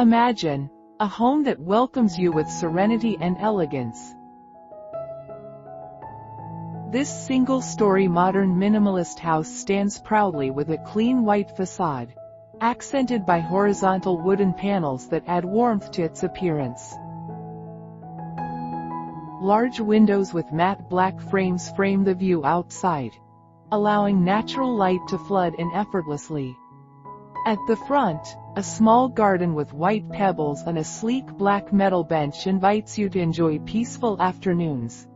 Imagine a home that welcomes you with serenity and elegance. This single-story modern minimalist house stands proudly with a clean white facade, accented by horizontal wooden panels that add warmth to its appearance. Large windows with matte black frames frame the view outside, allowing natural light to flood in effortlessly. At the front, a small garden with white pebbles and a sleek black metal bench invites you to enjoy peaceful afternoons.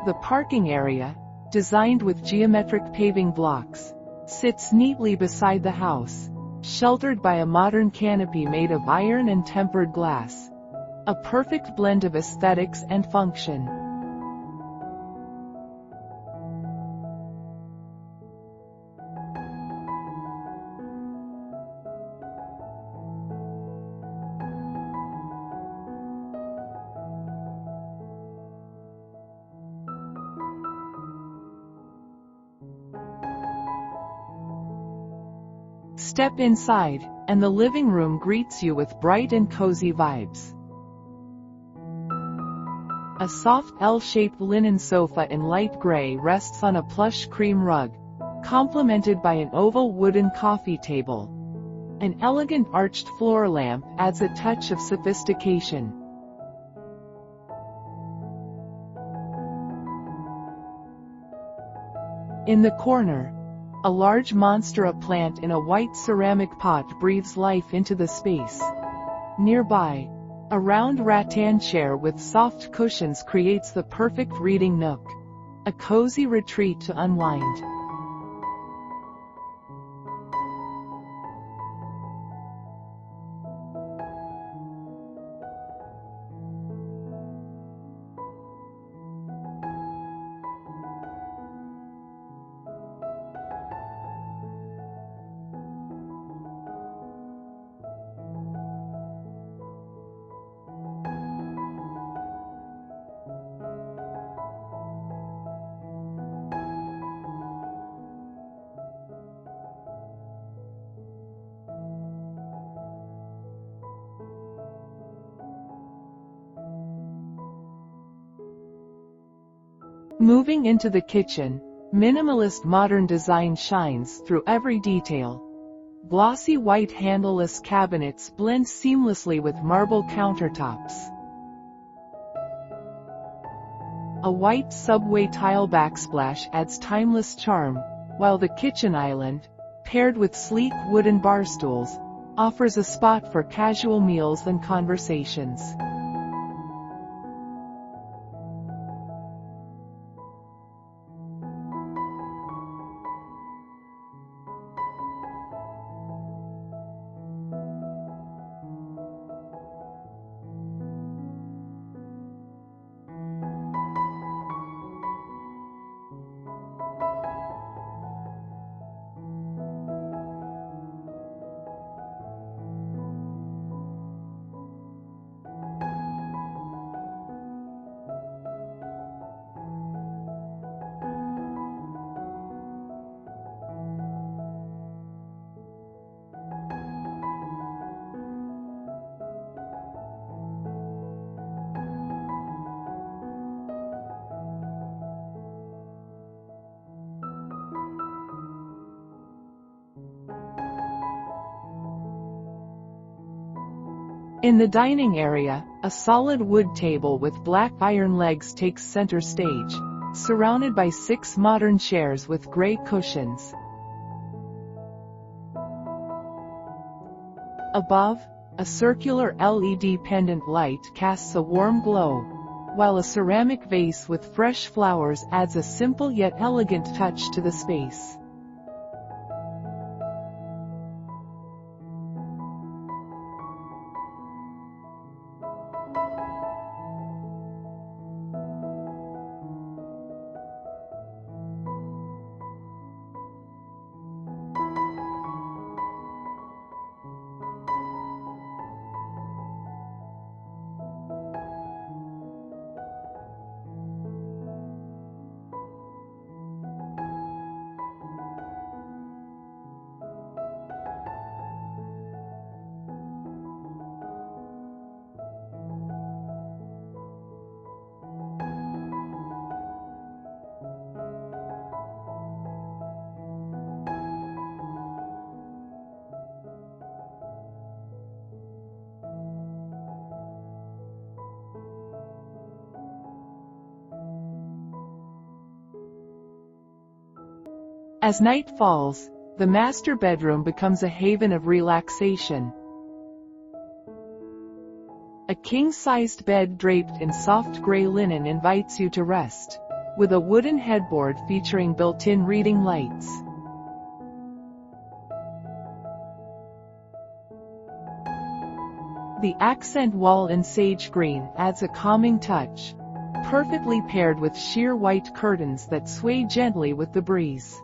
The parking area, designed with geometric paving blocks, sits neatly beside the house, sheltered by a modern canopy made of iron and tempered glass. A perfect blend of aesthetics and function. Step inside, and the living room greets you with bright and cozy vibes. A soft L-shaped linen sofa in light gray rests on a plush cream rug, complemented by an oval wooden coffee table. An elegant arched floor lamp adds a touch of sophistication. In the corner, a large monstera plant in a white ceramic pot breathes life into the space. Nearby, a round rattan chair with soft cushions creates the perfect reading nook, a cozy retreat to unwind. Moving into the kitchen, minimalist modern design shines through every detail. Glossy white handleless cabinets blend seamlessly with marble countertops. A white subway tile backsplash adds timeless charm, while the kitchen island, paired with sleek wooden bar stools, offers a spot for casual meals and conversations. In the dining area, a solid wood table with black iron legs takes center stage, surrounded by 6 modern chairs with gray cushions. Above, a circular LED pendant light casts a warm glow, while a ceramic vase with fresh flowers adds a simple yet elegant touch to the space. As night falls, the master bedroom becomes a haven of relaxation. A king-sized bed draped in soft gray linen invites you to rest, with a wooden headboard featuring built-in reading lights. The accent wall in sage green adds a calming touch, perfectly paired with sheer white curtains that sway gently with the breeze.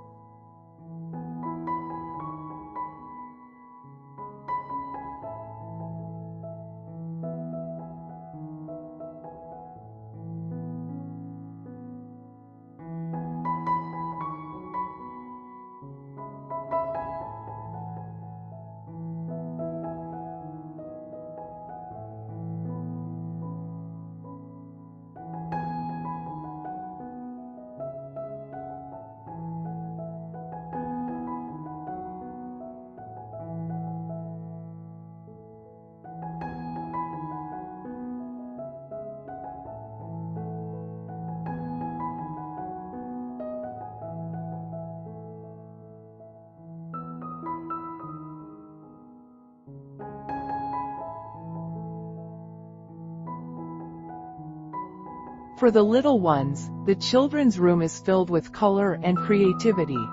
For the little ones, the children's room is filled with color and creativity.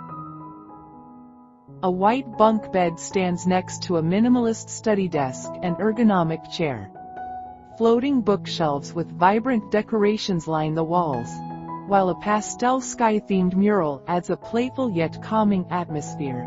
A white bunk bed stands next to a minimalist study desk and ergonomic chair. Floating bookshelves with vibrant decorations line the walls, while a pastel sky-themed mural adds a playful yet calming atmosphere.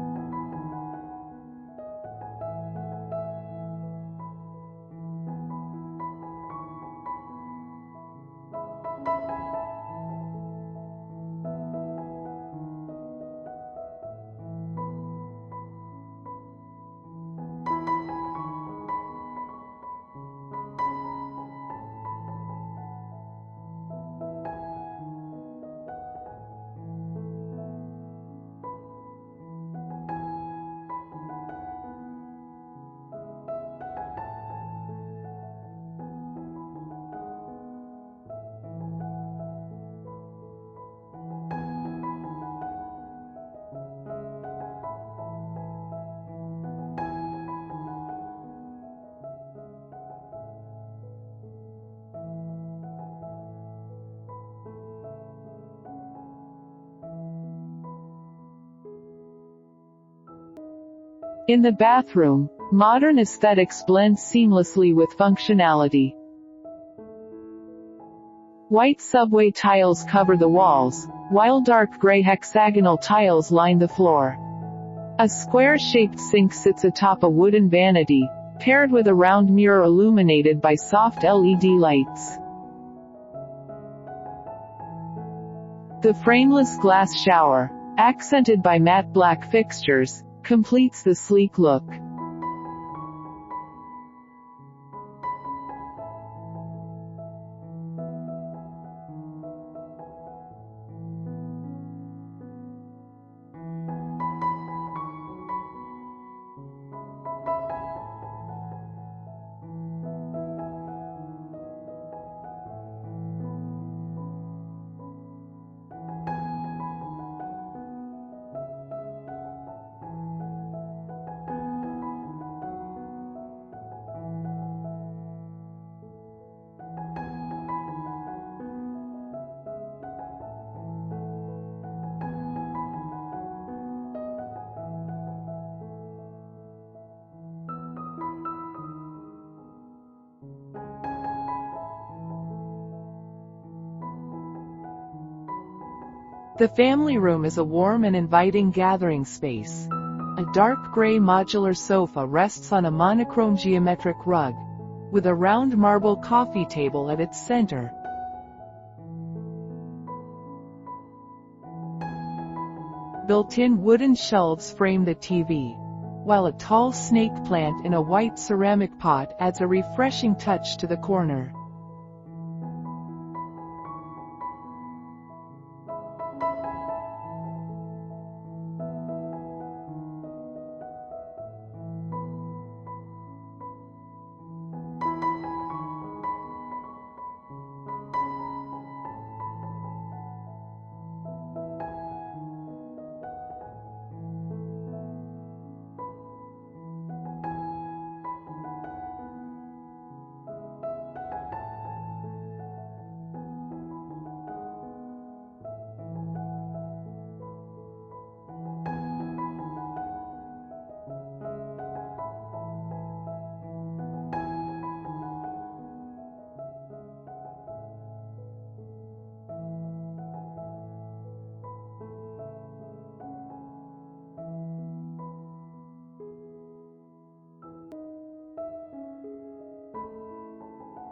In the bathroom, modern aesthetics blend seamlessly with functionality. White subway tiles cover the walls, while dark gray hexagonal tiles line the floor. A square-shaped sink sits atop a wooden vanity, paired with a round mirror illuminated by soft LED lights. The frameless glass shower, accented by matte black fixtures, completes the sleek look. The family room is a warm and inviting gathering space. A dark gray modular sofa rests on a monochrome geometric rug, with a round marble coffee table at its center. Built-in wooden shelves frame the TV, while a tall snake plant in a white ceramic pot adds a refreshing touch to the corner.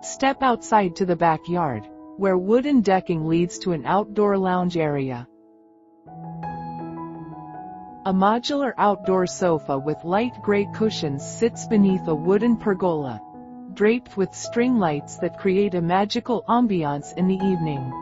Step outside to the backyard, where wooden decking leads to an outdoor lounge area. A modular outdoor sofa with light gray cushions sits beneath a wooden pergola, draped with string lights that create a magical ambiance in the evening.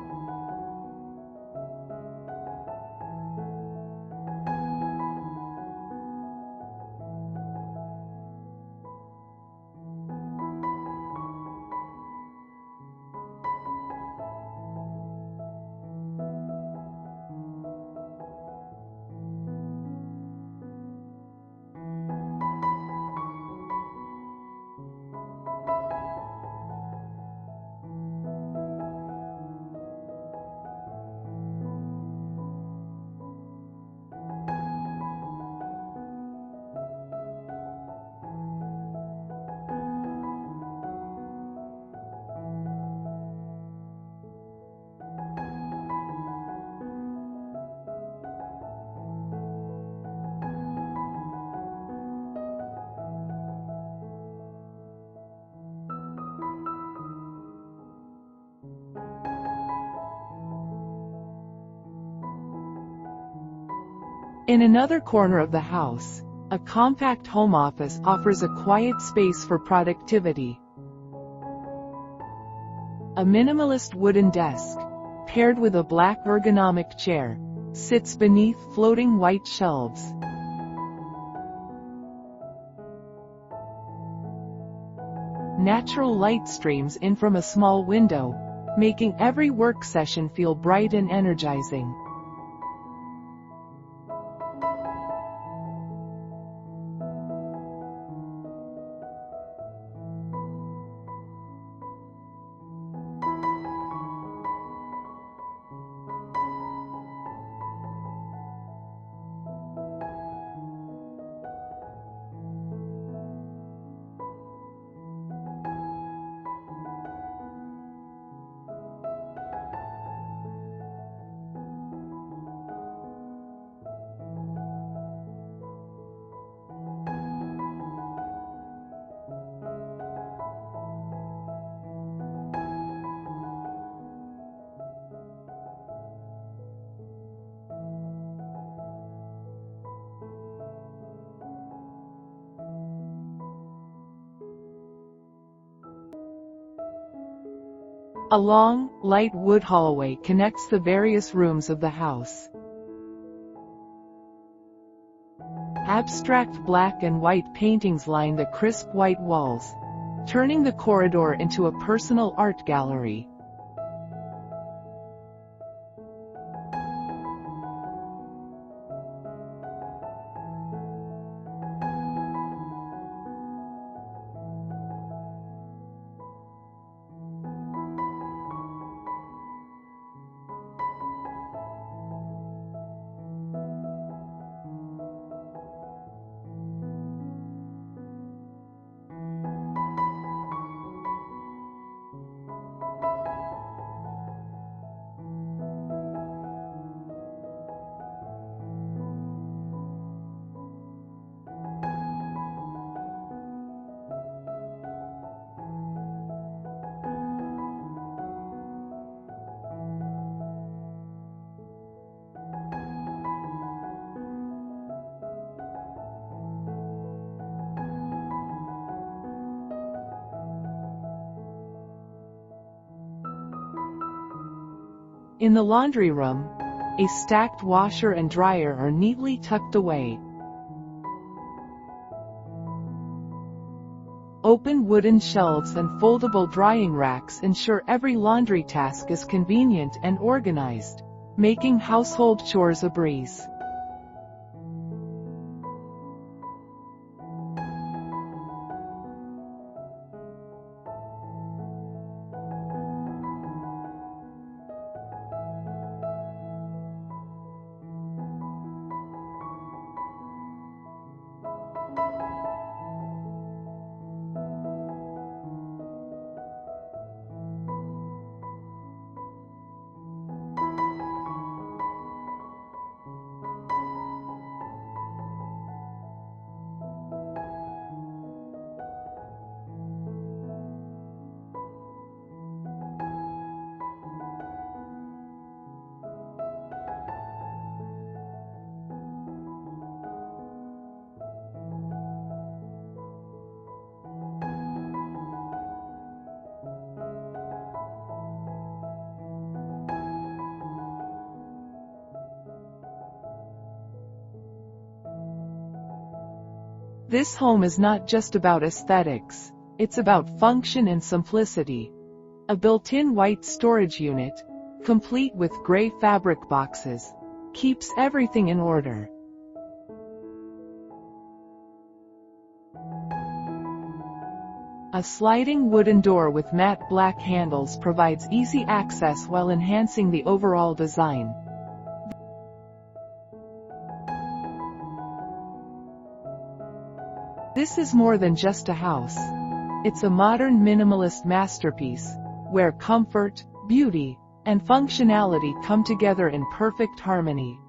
In another corner of the house, a compact home office offers a quiet space for productivity. A minimalist wooden desk, paired with a black ergonomic chair, sits beneath floating white shelves. Natural light streams in from a small window, making every work session feel bright and energizing. A long, light wood hallway connects the various rooms of the house. Abstract black and white paintings line the crisp white walls, turning the corridor into a personal art gallery. In the laundry room, a stacked washer and dryer are neatly tucked away. Open wooden shelves and foldable drying racks ensure every laundry task is convenient and organized, making household chores a breeze. This home is not just about aesthetics, it's about function and simplicity. A built-in white storage unit, complete with gray fabric boxes, keeps everything in order. A sliding wooden door with matte black handles provides easy access while enhancing the overall design. This is more than just a house. It's a modern minimalist masterpiece, where comfort, beauty, and functionality come together in perfect harmony.